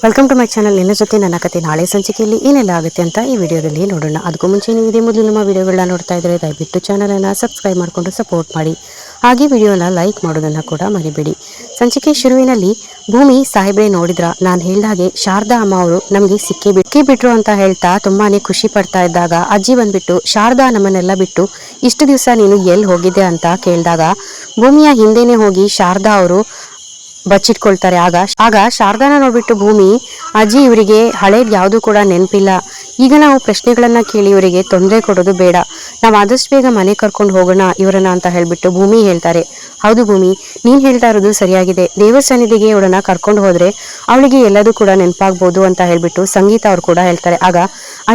Welcome to my channel. ನಿನ್ನ ಜೊತೆ ನನ್ನ ಕತೆ ನಾಳೆ ಸಂಚಿಕೆಯಲ್ಲಿ ಏನೆಲ್ಲ ಆಗುತ್ತೆ ಅಂತ ಈ ವಿಡಿಯೋದಲ್ಲಿ ನೋಡೋಣ. ಅದಕ್ಕೂ ಮುಂಚೆ ನೀವು ಇದೇ ಮೊದಲು ನಮ್ಮ ವಿಡಿಯೋಗಳನ್ನ ನೋಡ್ತಾ ಇದ್ದರೆ ದಯವಿಟ್ಟು ಚಾನಲನ್ನು ಸಬ್ಸ್ಕ್ರೈಬ್ ಮಾಡಿಕೊಂಡು ಸಪೋರ್ಟ್ ಮಾಡಿ. ಹಾಗೆ ವಿಡಿಯೋನ ಲೈಕ್ ಮಾಡೋದನ್ನು ಕೂಡ ಮರಿಬೇಡಿ. ಸಂಚಿಕೆ ಶುರುವಿನಲ್ಲಿ ಭೂಮಿ ಸಾಹೇಬ್ರೆ ನೋಡಿದ್ರ, ನಾನು ಹೇಳ್ದಾಗೆ ಶಾರದಾ ಅಮ್ಮ ಅವರು ನಮಗೆ ಸಿಕ್ಕಿಬಿಟ್ರು ಅಂತ ಹೇಳ್ತಾ ತುಂಬಾನೇ ಖುಷಿ ಪಡ್ತಾ ಇದ್ದಾಗ ಅಜ್ಜಿ ಬಂದ್ಬಿಟ್ಟು, ಶಾರದಾ ನಮ್ಮನ್ನೆಲ್ಲ ಬಿಟ್ಟು ಇಷ್ಟು ದಿವಸ ನೀನು ಎಲ್ಲಿ ಹೋಗಿದ್ದೆ ಅಂತ ಕೇಳಿದಾಗ ಭೂಮಿಯ ಹಿಂದೆನೆ ಹೋಗಿ ಶಾರದಾ ಅವರು ಬಚ್ಚಿಟ್ಕೊಳ್ತಾರೆ. ಆಗ ಶಾರದಾನ ನೋಡ್ಬಿಟ್ಟು ಭೂಮಿ, ಅಜ್ಜಿ ಇವರಿಗೆ ಹಳೇದ್ ಯಾವುದು ಕೂಡ ನೆನಪಿಲ್ಲ, ಈಗ ನಾವು ಪ್ರಶ್ನೆಗಳನ್ನ ಕೇಳಿ ಇವರಿಗೆ ತೊಂದರೆ ಕೊಡೋದು ಬೇಡ, ನಾವು ಆದಷ್ಟು ಬೇಗ ಮನೆ ಕರ್ಕೊಂಡು ಹೋಗೋಣ ಇವರನ್ನ ಅಂತ ಹೇಳ್ಬಿಟ್ಟು ಭೂಮಿ ಹೇಳ್ತಾರೆ. ಹೌದು ಭೂಮಿ, ನೀನ್ ಹೇಳ್ತಾ ಇರೋದು ಸರಿಯಾಗಿದೆ, ದೇವರ ಸನ್ನಿಧಿಗೆ ಇವಳನ್ನ ಕರ್ಕೊಂಡು ಹೋದ್ರೆ ಅವಳಿಗೆ ಎಲ್ಲದೂ ಕೂಡ ನೆನಪಾಗ್ಬೋದು ಅಂತ ಹೇಳ್ಬಿಟ್ಟು ಸಂಗೀತ ಅವ್ರು ಕೂಡ ಹೇಳ್ತಾರೆ. ಆಗ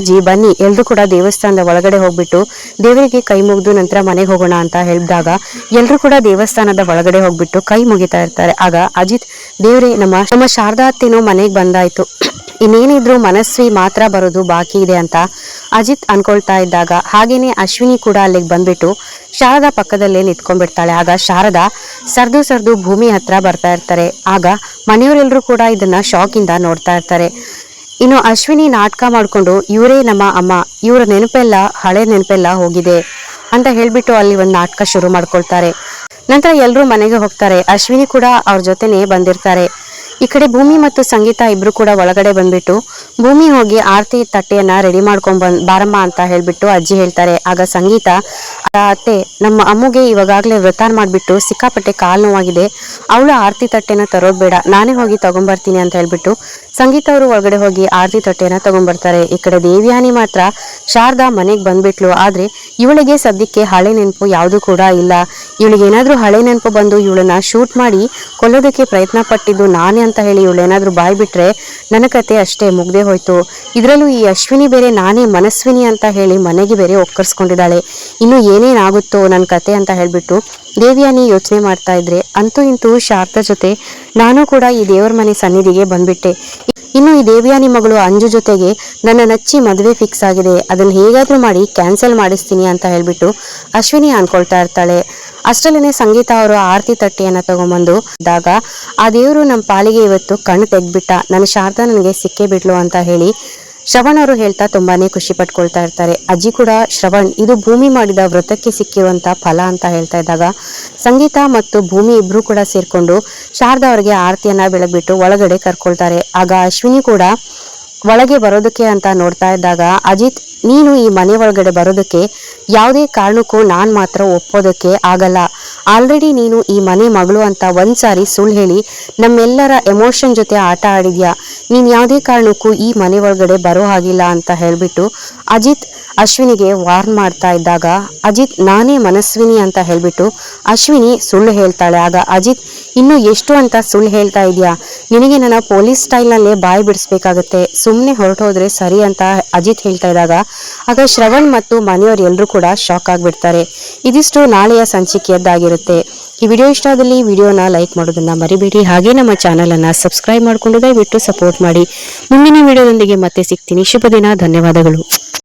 ಅಜ್ಜಿ ಬನ್ನಿ ಎಲ್ರು ಕೂಡ ದೇವಸ್ಥಾನದ ಒಳಗಡೆ ಹೋಗ್ಬಿಟ್ಟು ದೇವರಿಗೆ ಕೈ ಮುಗಿದು ನಂತರ ಮನೆಗೆ ಹೋಗೋಣ ಅಂತ ಹೇಳಿದಾಗ ಎಲ್ರು ಕೂಡ ದೇವಸ್ಥಾನದ ಒಳಗಡೆ ಹೋಗ್ಬಿಟ್ಟು ಕೈ ಮುಗಿತಾ ಇರ್ತಾರೆ. ಆಗ ಅಜಿತ್, ದೇವ್ರೆ ನಮ್ಮ ಶಾರದಾ ಅತ್ತೆನೋ ಮನೆಗೆ ಬಂದಾಯ್ತು, ಇನ್ನೇನಿದ್ರು ಮನಸ್ವಿ ಮಾತ್ರ ಬರೋದು ಬಾಕಿ ಇದೆ ಅಂತ ಅಜಿತ್ ಅನ್ಕೊಳ್ತಾ ಇದ್ದಾಗ ಹಾಗೇನೆ ಅಶ್ವಿನಿ ಕೂಡ ಅಲ್ಲಿಗೆ ಬಂದ್ಬಿಟ್ಟು ಶಾರದಾ ಪಕ್ಕದಲ್ಲೇ ನಿಂತ್ಕೊಂಡ್ಬಿಡ್ತಾಳೆ. ಆಗ ಶಾರದಾ ಸರ್ದು ಭೂಮಿ ಹತ್ರ ಬರ್ತಾ ಇರ್ತಾರೆ. ಆಗ ಮನೆಯವರೆಲ್ಲರೂ ಕೂಡ ಇದನ್ನ ಶಾಕ್ ಇಂದ ನೋಡ್ತಾ ಇರ್ತಾರೆ. ಇನ್ನು ಅಶ್ವಿನಿ ನಾಟಕ ಮಾಡ್ಕೊಂಡು, ಇವರೇ ನಮ್ಮ ಅಮ್ಮ, ಇವರ ನೆನಪೆಲ್ಲ ಹಳೆ ನೆನಪೆಲ್ಲ ಹೋಗಿದೆ ಅಂತ ಹೇಳ್ಬಿಟ್ಟು ಅಲ್ಲಿ ಒಂದು ನಾಟಕ ಶುರು ಮಾಡ್ಕೊಳ್ತಾರೆ. ನಂತರ ಎಲ್ಲರೂ ಮನೆಗೆ ಹೋಗ್ತಾರೆ. ಅಶ್ವಿನಿ ಕೂಡ ಅವ್ರ ಜೊತೆನೆ ಬಂದಿರ್ತಾರೆ. ಈ ಕಡೆ ಭೂಮಿ ಮತ್ತು ಸಂಗೀತ ಇಬ್ರು ಕೂಡ ಒಳಗಡೆ ಬಂದ್ಬಿಟ್ಟು ಭೂಮಿ ಹೋಗಿ ಆರತಿ ತಟ್ಟೆಯನ್ನ ರೆಡಿ ಮಾಡ್ಕೊಂಡ್ ಬಾರಮ್ಮ ಅಂತ ಹೇಳ್ಬಿಟ್ಟು ಅಜ್ಜಿ ಹೇಳ್ತಾರೆ. ಆಗ ಸಂಗೀತ, ಅತ್ತೆ ನಮ್ಮ ಅಮ್ಮಗೆ ಇವಾಗಲೇ ವ್ರತ ಮಾಡ್ಬಿಟ್ಟು ಸಿಕ್ಕಾಪಟ್ಟೆ ಕಾಲು ನೋವಾಗಿದೆ, ಅವಳು ಆರತಿ ತಟ್ಟೆನ ತರೋದ್ ಬೇಡ, ನಾನೇ ಹೋಗಿ ತಗೊಂಡ್ಬರ್ತೀನಿ ಅಂತ ಹೇಳ್ಬಿಟ್ಟು ಸಂಗೀತ ಅವರು ಒಳಗಡೆ ಹೋಗಿ ಆರತಿ ತಟ್ಟೆನ ತಗೊಂಡ್ಬರ್ತಾರೆ. ಈ ಕಡೆ ದೇವ್ಯಾನಿ ಮಾತ್ರ ಶಾರದಾ ಮನೆಗೆ ಬಂದ್ಬಿಟ್ಲು, ಆದ್ರೆ ಇವಳಿಗೆ ಸದ್ಯಕ್ಕೆ ಹಳೆ ನೆನಪು ಯಾವುದು ಕೂಡ ಇಲ್ಲ. ಇವಳಿಗೆ ಏನಾದ್ರೂ ಹಳೆ ನೆನಪು ಬಂದು ಇವಳನ್ನ ಶೂಟ್ ಮಾಡಿ ಕೊಲ್ಲೋದಕ್ಕೆ ಪ್ರಯತ್ನ ಪಟ್ಟಿದ್ದು ನಾನೇ ಅಂತ ಹೇಳಿ ಇವಳೇನಾದ್ರೂ ಬಾಯ್ ಬಿಟ್ರೆ ನನ್ನ ಕತೆ ಅಷ್ಟೇ ಮುಗ್ದೇ ಹೋಯ್ತು. ಇದ್ರಲ್ಲೂ ಈ ಅಶ್ವಿನಿ ಬೇರೆ ನಾನೇ ಮನಸ್ವಿನಿ ಅಂತ ಹೇಳಿ ಮನೆಗೆ ಬೇರೆ ಒಕ್ಕರ್ಸ್ಕೊಂಡಿದ್ದಾಳೆ, ಇನ್ನು ಏನೇನಾಗುತ್ತೋ ನನ್ನ ಕತೆ ಅಂತ ಹೇಳ್ಬಿಟ್ಟು ದೇವ್ಯಾನಿ ಯೋಚನೆ ಮಾಡ್ತಾ ಇದ್ರೆ, ಅಂತೂ ಇಂತೂ ಶಾರದಾ ಜೊತೆ ನಾನು ಕೂಡ ಈ ದೇವರ ಮನೆ ಸನ್ನಿಧಿಗೆ ಬಂದ್ಬಿಟ್ಟೆ. ಇನ್ನು ಈ ದೇವ್ಯಾನಿ ಮಗಳು ಅಂಜು ಜೊತೆಗೆ ನನ್ನ ನಚ್ಚಿ ಮದುವೆ ಫಿಕ್ಸ್ ಆಗಿದೆ, ಅದನ್ನ ಹೇಗಾದ್ರೂ ಮಾಡಿ ಕ್ಯಾನ್ಸಲ್ ಮಾಡಿಸ್ತೀನಿ ಅಂತ ಹೇಳ್ಬಿಟ್ಟು ಅಶ್ವಿನಿ ಅನ್ಕೊಳ್ತಾ ಇರ್ತಾಳೆ. ಅಷ್ಟರಲ್ಲೇನೆ ಸಂಗೀತ ಅವರು ಆರತಿ ತಟ್ಟೆಯನ್ನ ತಗೊಂಬಂದು ಇದ್ದಾಗ ಆ ದೇವರು ನಮ್ಮ ಪಾಲಿಗೆ ಇವತ್ತು ಕಣ್ಣು ತೆಗ್ಬಿಟ್ಟ, ನನ್ನ ಶಾರದಾ ನನಗೆ ಸಿಕ್ಕೇ ಬಿಡ್ಲು ಅಂತ ಹೇಳಿ ಶ್ರವಣ್ ಅವರು ಹೇಳ್ತಾ ತುಂಬಾನೇ ಖುಷಿ ಪಟ್ಕೊಳ್ತಾ ಇರ್ತಾರೆ. ಅಜ್ಜಿ ಕೂಡ, ಶ್ರವಣ್, ಇದು ಭೂಮಿ ಮಾಡಿದ ವ್ರತಕ್ಕೆ ಸಿಕ್ಕಿರುವಂತ ಫಲ ಅಂತ ಹೇಳ್ತಾ ಇದ್ದಾಗ ಸಂಗೀತ ಮತ್ತು ಭೂಮಿ ಇಬ್ರು ಕೂಡ ಸೇರ್ಕೊಂಡು ಶಾರದಾ ಅವರಿಗೆ ಆರತಿಯನ್ನ ಬೆಳಗ್ಬಿಟ್ಟು ಒಳಗಡೆ ಕರ್ಕೊಳ್ತಾರೆ. ಆಗ ಅಶ್ವಿನಿ ಕೂಡ ಒಳಗೆ ಬರೋದಕ್ಕೆ ಅಂತ ನೋಡ್ತಾ ಇದ್ದಾಗ ಅಜಿತ್, ನೀನು ಈ ಮನೆ ಒಳಗಡೆ ಬರೋದಕ್ಕೆ ಯಾವುದೇ ಕಾರಣಕ್ಕೂ ನಾನ್ ಮಾತ್ರ ಒಪ್ಪೋದಕ್ಕೆ ಆಗಲ್ಲ, ಆಲ್ರೆಡಿ ನೀನು ಈ ಮನೆ ಮಗಳು ಅಂತ ಒಂದ್ಸಾರಿ ಸುಳ್ಳು ಹೇಳಿ ನಮ್ಮೆಲ್ಲರ ಎಮೋಷನ್ ಜೊತೆ ಆಟ ಆಡಿದ್ಯಾ, ನೀನ್ ಯಾವುದೇ ಕಾರಣಕ್ಕೂ ಈ ಮನೆ ಒಳಗಡೆ ಬರೋ ಹಾಗಿಲ್ಲ ಅಂತ ಹೇಳ್ಬಿಟ್ಟು ಅಜಿತ್ ಅಶ್ವಿನಿಗೆ ವಾರ್ನ್ ಮಾಡ್ತಾ ಇದ್ದಾಗ ಅಜಿತ್, ನಾನೇ ಮನಸ್ವಿನಿ ಅಂತ ಹೇಳ್ಬಿಟ್ಟು ಅಶ್ವಿನಿ ಸುಳ್ಳು ಹೇಳ್ತಾಳೆ. ಆಗ ಅಜಿತ್, ಇನ್ನು ಎಷ್ಟು ಅಂತ ಸುಳ್ಳು ಹೇಳ್ತಾ ಇದೆಯಾ, ನಿನಗೆ ನನ್ನ ಪೊಲೀಸ್ ಸ್ಟೈಲ್ನಲ್ಲೇ ಬಾಯಿ ಬಿಡಿಸ್ಬೇಕಾಗತ್ತೆ, ಸುಮ್ಮನೆ ಹೊರಟೋದ್ರೆ ಸರಿ ಅಂತ ಅಜಿತ್ ಹೇಳ್ತಾ ಇದ್ದಾಗ ಆಗ ಶ್ರವಣ್ ಮತ್ತು ಮನೆಯವರು ಎಲ್ಲರೂ ಕೂಡ ಶಾಕ್ ಆಗ್ಬಿಡ್ತಾರೆ. ಇದಿಷ್ಟು ನಾಳೆಯ ಸಂಚಿಕೆಯದ್ದಾಗಿರುತ್ತೆ. ಈ ವಿಡಿಯೋ ಇಷ್ಟ ಆದಲ್ಲಿ ವಿಡಿಯೋನ ಲೈಕ್ ಮಾಡೋದನ್ನ ಮರಿಬೇಡಿ. ಹಾಗೆ ನಮ್ಮ ಚಾನಲ್ ಅನ್ನ ಸಬ್ಸ್ಕ್ರೈಬ್ ಮಾಡ್ಕೊಂಡು ದಯವಿಟ್ಟು ಸಪೋರ್ಟ್ ಮಾಡಿ. ಮುಂದಿನ ವಿಡಿಯೋದೊಂದಿಗೆ ಮತ್ತೆ ಸಿಗ್ತೀನಿ. ಶುಭ ದಿನ. ಧನ್ಯವಾದಗಳು.